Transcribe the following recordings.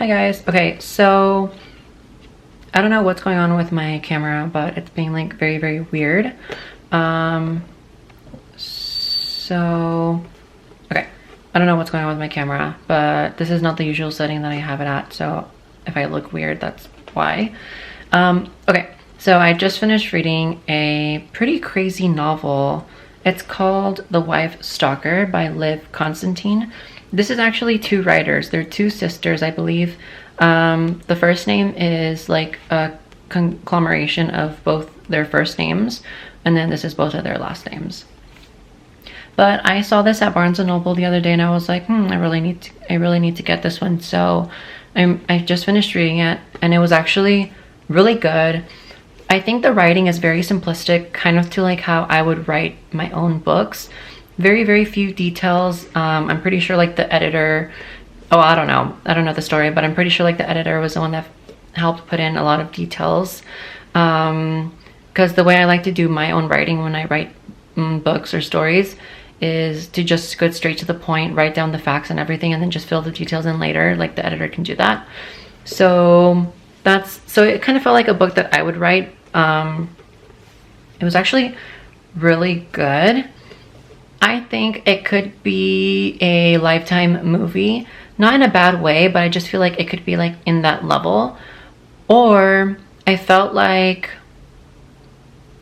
Hi guys. Okay, so I don't know what's going on with my camera, but it's being like very weird. Um so okay, I don't know what's going on with my camera, but this is not the usual setting that I have it at, so if I look weird, that's why. Okay, so I just finished reading a pretty crazy novel. It's called The Wife Stalker by Constantine. This is actually two writers. They're two sisters, I believe. The first name is like a conglomeration of both their first names, and then this is both of their last names. But I saw this at Barnes & Noble the other day, and I was like, I really need to get this one. So I just finished reading it, and it was actually really good. I think the writing is very simplistic, kind of to like how I would write my own books. Very few details. I'm pretty sure like the editor, I don't know the story, but I'm pretty sure like the editor was the one that helped put in a lot of details. Because the way I like to do my own writing when I write books or stories is to just go straight to the point, write down the facts and everything, and then just fill the details in later. Like the editor can do that. So it kind of felt like a book that I would write. It was actually really good. I think it could be a Lifetime movie, not in a bad way, but I just feel like it could be like in that level. Or I felt like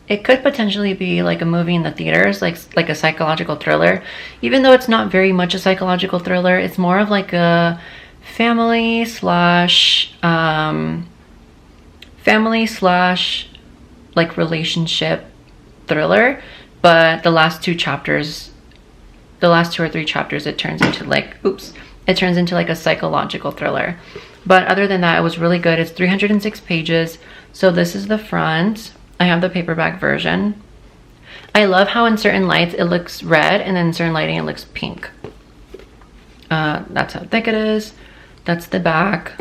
it could potentially be like a movie in the theaters, like a psychological thriller. Even though it's not very much a psychological thriller, it's more of like a family slash like relationship thriller. But the last two or three chapters, it turns into like a psychological thriller. But other than that, it was really good. It's 306 pages. So this is the front. I have the paperback version. I love how in certain lights it looks red, and then in certain lighting it looks pink. That's how thick it is. That's the back,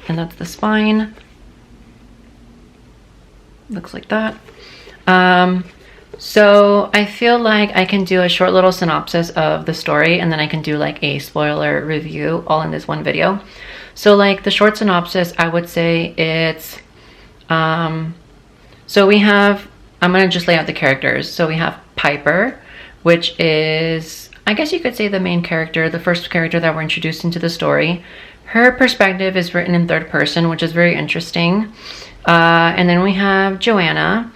and that's the spine. Looks like that. So I feel like I can do a short little synopsis of the story, and then I can do like a spoiler review all in this one video. So like the short synopsis, I would say it's so we have, I'm gonna just lay out the characters. So we have Piper, which is, I guess you could say, the main character, the first character that we're introduced into the story. Her perspective is written in third person, which is very interesting. And then we have Joanna,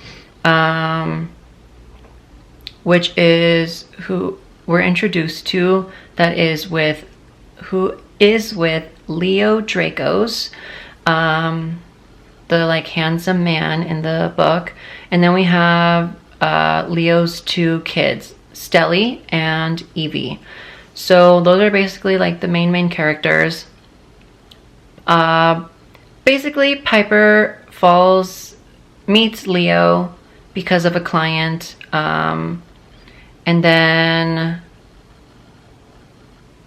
which is who we're introduced to, who is with Leo Dracos, the like handsome man in the book. And then we have Leo's two kids, Stelly and Evie. So those are basically like the main characters. Basically Piper meets Leo because of a client, and then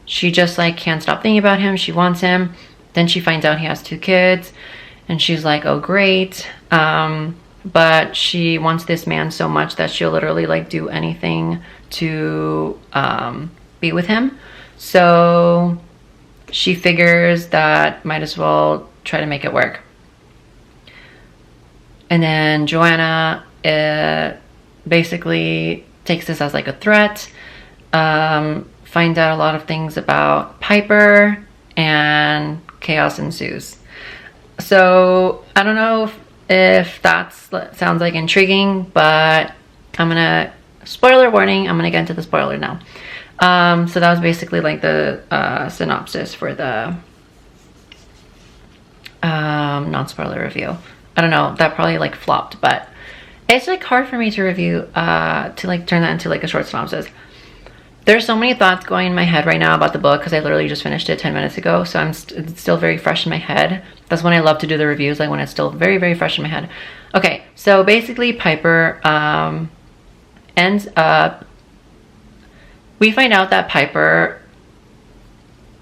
she just like can't stop thinking about him. She wants him. Then she finds out he has two kids, and she's like, oh great. But she wants this man so much that she'll literally like do anything to be with him. So she figures that might as well try to make it work. And then Joanna basically takes this as like a threat, finds out a lot of things about Piper, and chaos ensues. So I don't know if that sounds like intriguing, but spoiler warning, I'm gonna get into the spoiler now. So that was basically like the synopsis for the non-spoiler review. I don't know, that probably like flopped, but it's like hard for me to review, to like turn that into like a short synopsis. There's so many thoughts going in my head right now about the book because I literally just finished it 10 minutes ago, so it's still very fresh in my head. That's when I love to do the reviews, like when it's still very fresh in my head. Okay, so basically Piper ends up, we find out that Piper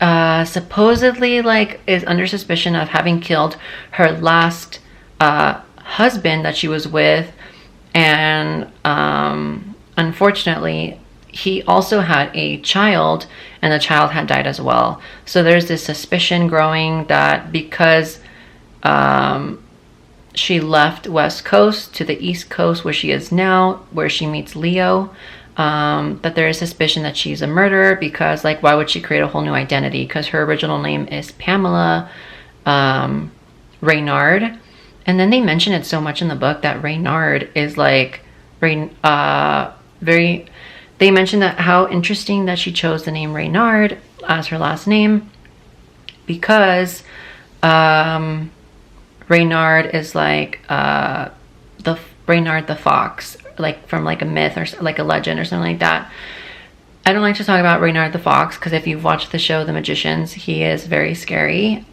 supposedly like is under suspicion of having killed her last husband that she was with, and unfortunately he also had a child, and the child had died as well. So there's this suspicion growing that because she left West Coast to the East Coast where she is now, where she meets Leo, that there is suspicion that she's a murderer, because like, why would she create a whole new identity? Because her original name is Pamela Reynard. And then they mention it so much in the book that Reynard is like they mention that how interesting that she chose the name Reynard as her last name, because Reynard is like the Reynard the fox, like from like a myth or like a legend or something like that. I don't like to talk about Reynard the fox because if you've watched the show The Magicians, he is very scary.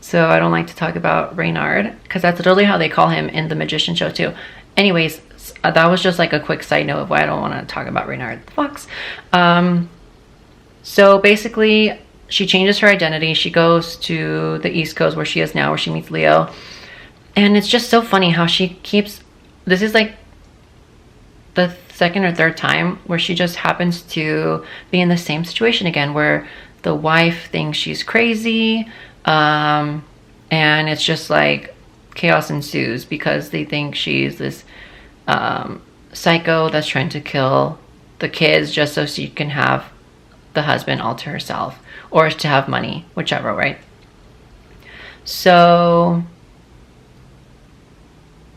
So I don't like to talk about Reynard because that's literally how they call him in the Magician show too. Anyways, that was just like a quick side note of why I don't want to talk about Reynard the fox. So basically, she changes her identity. She goes to the East Coast where she is now, where she meets Leo. And it's just so funny how she keeps... This is like the second or third time where she just happens to be in the same situation again, where the wife thinks she's crazy. And it's just like chaos ensues because they think she's this psycho that's trying to kill the kids just so she can have the husband all to herself, or to have money, whichever, right? So,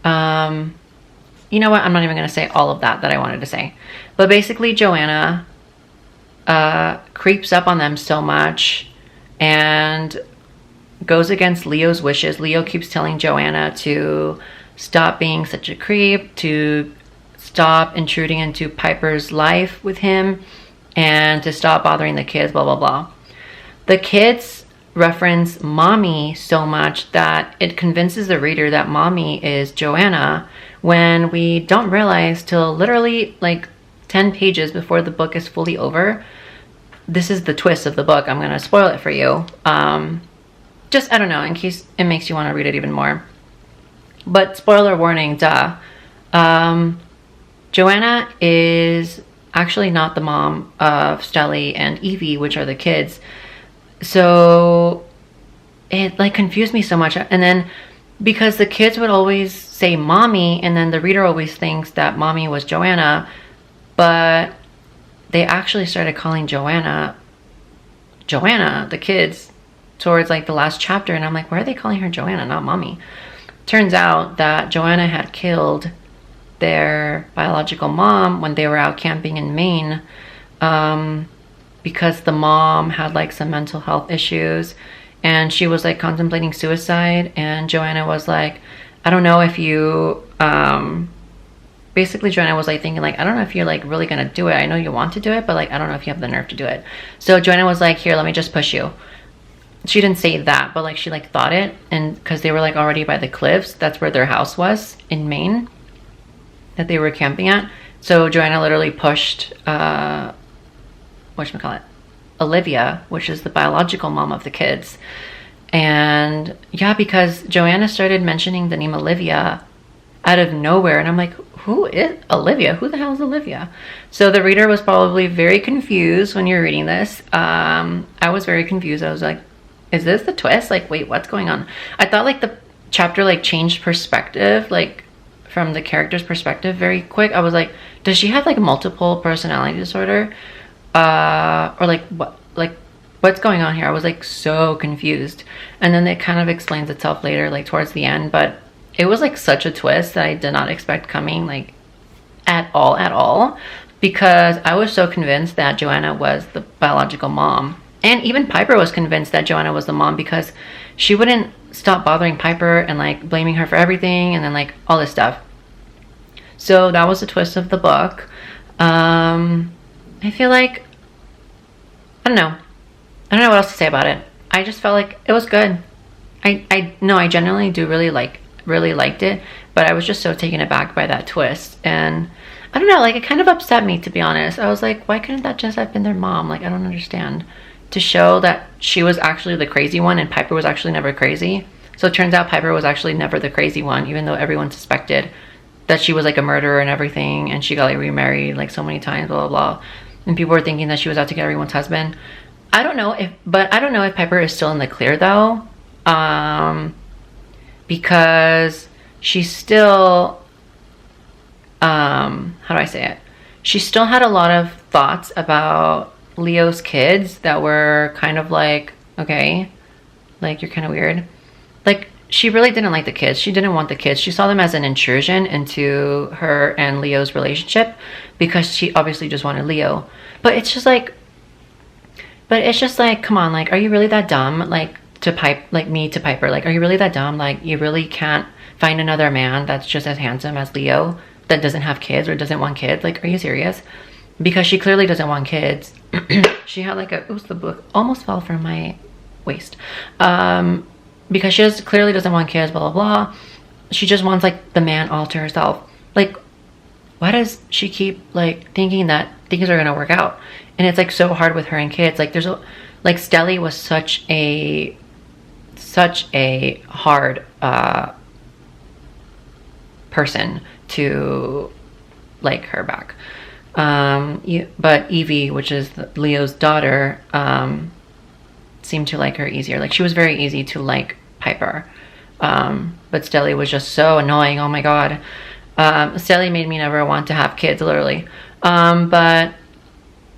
you know what? I'm not even going to say all of that I wanted to say. But basically, Joanna creeps up on them so much and goes against Leo's wishes. Leo keeps telling Joanna to stop being such a creep, to stop intruding into Piper's life with him, and to stop bothering the kids, blah, blah, blah. The kids reference mommy so much that it convinces the reader that mommy is Joanna, when we don't realize till literally like 10 pages before the book is fully over. This is the twist of the book. I'm going to spoil it for you. Just, I don't know, in case it makes you want to read it even more. But spoiler warning, duh. Joanna is actually not the mom of Stelly and Evie, which are the kids. So it like confused me so much. And then because the kids would always say mommy, and then the reader always thinks that mommy was Joanna, but they actually started calling Joanna, the kids, towards like the last chapter. And I'm like, why are they calling her Joanna, not mommy? Turns out that Joanna had killed their biological mom when they were out camping in Maine, because the mom had like some mental health issues and she was like contemplating suicide. And Joanna was like, I don't know if you, basically Joanna was like thinking like, I don't know if you're like really gonna do it. I know you want to do it, but like, I don't know if you have the nerve to do it. So Joanna was like, here, let me just push you. She didn't say that, but like she like thought it. And because they were like already by the cliffs, that's where their house was in Maine that they were camping at. So Joanna literally pushed whatchamacallit, Olivia, which is the biological mom of the kids. And yeah, because Joanna started mentioning the name Olivia out of nowhere, and I'm like, who is Olivia? Who the hell is Olivia? So the reader was probably very confused when you're reading this. I was very confused. I was like, is this the twist? Like, wait, what's going on? I thought like the chapter like changed perspective, like from the character's perspective very quick. I was like, does she have like multiple personality disorder? Or like what's going on here? I was like so confused. And then it kind of explains itself later, like towards the end, but it was like such a twist that I did not expect coming, like at all, because I was so convinced that Joanna was the biological mom. And even Piper was convinced that Joanna was the mom, because she wouldn't stop bothering Piper and like blaming her for everything and then like all this stuff. So that was the twist of the book. I feel like, I don't know what else to say about it. I just felt like it was good. I genuinely do really liked it, but I was just so taken aback by that twist. And I don't know, like it kind of upset me, to be honest. I was like, why couldn't that just have been their mom? Like, I don't understand. To show that she was actually the crazy one and Piper was actually never crazy. So it turns out Piper was actually never the crazy one, even though everyone suspected that she was like a murderer and everything, and she got like remarried like so many times, blah blah blah, and people were thinking that she was out to get everyone's husband. I don't know if Piper is still in the clear though, because she's still, how do I say it? She still had a lot of thoughts about Leo's kids that were kind of like, okay, like you're kind of weird. Like she really didn't like the kids. She didn't want the kids. She saw them as an intrusion into her and Leo's relationship because she obviously just wanted Leo. But it's just like, come on, like, are you really that dumb? Like to Piper, like, are you really that dumb? Like you really can't find another man that's just as handsome as Leo that doesn't have kids or doesn't want kids? Like, are you serious? Because she clearly doesn't want kids. She had like a, oops, the book almost fell from my waist. Because she just clearly doesn't want kids, blah, blah, blah. She just wants like the man all to herself. Like, why does she keep like thinking that things are gonna work out? And it's like so hard with her and kids. Like there's a, like Stelly was such a hard person to like her back. But Evie, which is Leo's daughter, seemed to like her easier. Like she was very easy to like Piper. But Stelly was just so annoying. Oh my god. Stelly made me never want to have kids, literally. But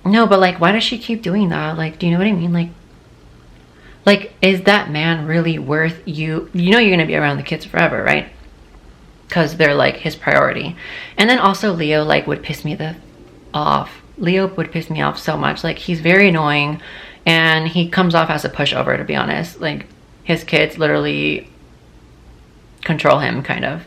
no, but like, why does she keep doing that? Like, do you know what I mean? Like, is that man really worth you? You know, you're gonna be around the kids forever, right? Because they're like his priority. And then also Leo like would piss me off. Leo would piss me off so much. Like he's very annoying and he comes off as a pushover, to be honest. Like his kids literally control him kind of.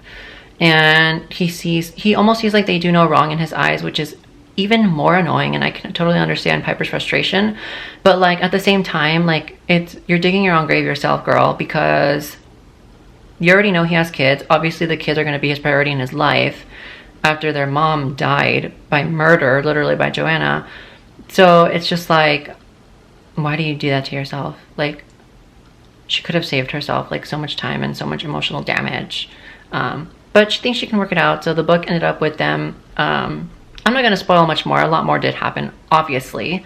And he almost sees like they do no wrong in his eyes, which is even more annoying, and I can totally understand Piper's frustration. But like at the same time, like you're digging your own grave yourself, girl, because you already know he has kids. Obviously the kids are going to be his priority in his life after their mom died by murder, literally by Joanna. So it's just like, why do you do that to yourself? Like she could have saved herself like so much time and so much emotional damage. But she thinks she can work it out. So the book ended up with them. I'm not going to spoil much more. A lot more did happen, obviously.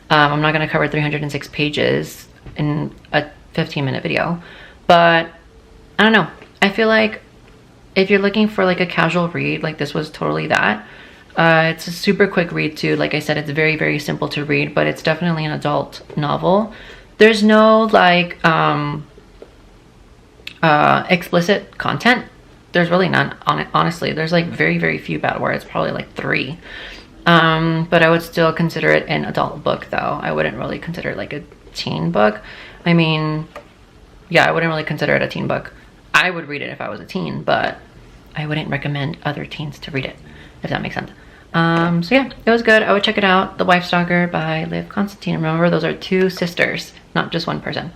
I'm not going to cover 306 pages in a 15-minute video. But I don't know. I feel like if you're looking for like a casual read, like this was totally that. It's a super quick read too. Like I said, it's very, very simple to read, but it's definitely an adult novel. There's no like explicit content. There's really none on it, honestly. There's like very, very few bad words, probably like 3. But I would still consider it an adult book though. I wouldn't really consider it like a teen book. I mean, yeah, I wouldn't really consider it a teen book. I would read it if I was a teen, but I wouldn't recommend other teens to read it, if that makes sense. So yeah, it was good. I would check it out. The Wife Stalker by Liv Constantine. Remember, those are 2 sisters, not just one person.